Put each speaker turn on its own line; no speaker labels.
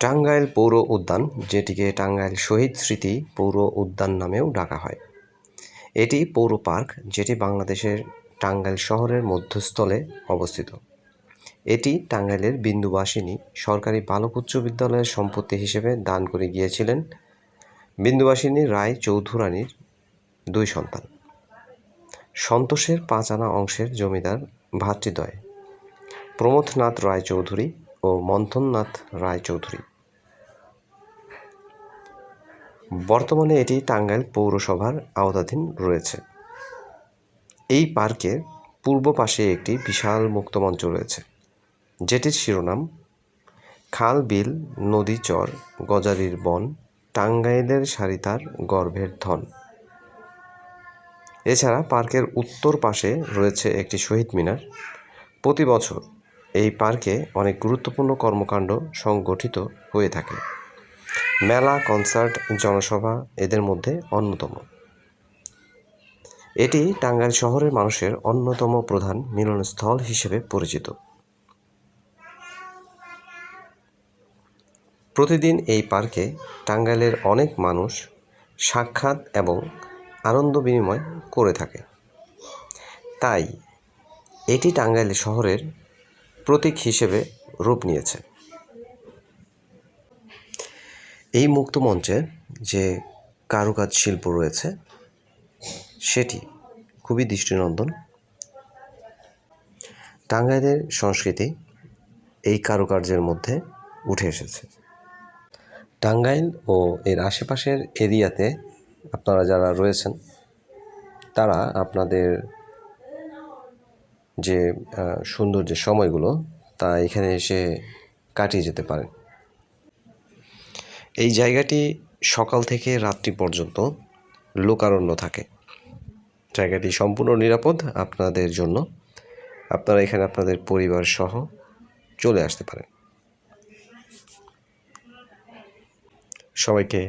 টাঙ্গাইল পৌর উদ্যান, যেটিকে টাঙ্গাইল শহীদ স্মৃতি পৌর উদ্যান নামেও ডাকা হয়, এটি পৌর পার্ক যেটি বাংলাদেশের টাঙ্গাইল শহরের মধ্যস্থলে অবস্থিত। এটি টাঙ্গাইলের বিন্দুবাসিনী সরকারি বালক উচ্চ বিদ্যালয়ের সম্পত্তি হিসেবে দান করে গিয়েছিলেন বিন্দুবাসিনী রায় চৌধুরানীর দুই সন্তান, সন্তোষের 5 আনা অংশের জমিদার ভ্রাতৃদ্বয় প্রমথনাথ রায় চৌধুরী ও মন্থননাথ রায় চৌধুরী। বর্তমানে এটি টাঙ্গাইল পৌরসভার আওতাধীন রয়েছে। এই পার্কের পূর্ব পাশে একটি বিশাল মুক্তমঞ্চ রয়েছে, যেটির শিরোনাম খাল বিল নদী চর গজারির বন টাঙ্গাইলের সারিতার গর্ভের ধন। এছাড়া পার্কের উত্তর পাশে রয়েছে একটি শহীদ মিনার। প্রতি বছর এই পার্কে অনেক গুরুত্বপূর্ণ কর্মকাণ্ড সংগঠিত হয়ে থাকে। মেলা, কনসার্ট, জনসভা এদের মধ্যে অন্যতম। এটি টাঙ্গাইল শহরের মানুষের অন্যতম প্রধান মিলনস্থল হিসেবে পরিচিত। প্রতিদিন এই পার্কে টাঙ্গাইলের অনেক মানুষ সাক্ষাৎ এবং আনন্দ বিনিময় করে থাকে। তাই এটি টাঙ্গাইল শহরের প্রতীক হিসেবে রূপ নিয়েছে। এই মুক্তমঞ্চে যে কারুকাজ শিল্প রয়েছে সেটি খুবই দৃষ্টিনন্দন। টাঙ্গাইলের সংস্কৃতি এই কারুকার্যের মধ্যে উঠে এসেছে। টাঙ্গাইল ও এর আশেপাশের এরিয়াতে আপনারা যারা রয়েছেন তারা আপনাদের যে সুন্দর যে সময়গুলো তা এখানে এসে কাটিয়ে যেতে পারেন। এই জায়গাটি সকাল থেকে রাত্রি পর্যন্ত লোকারণ্য থাকে। জায়গাটি সম্পূর্ণ নিরাপদ আপনাদের জন্য। আপনারা এখানে আপনাদের পরিবার সহ চলে আসতে পারেন। সবাইকে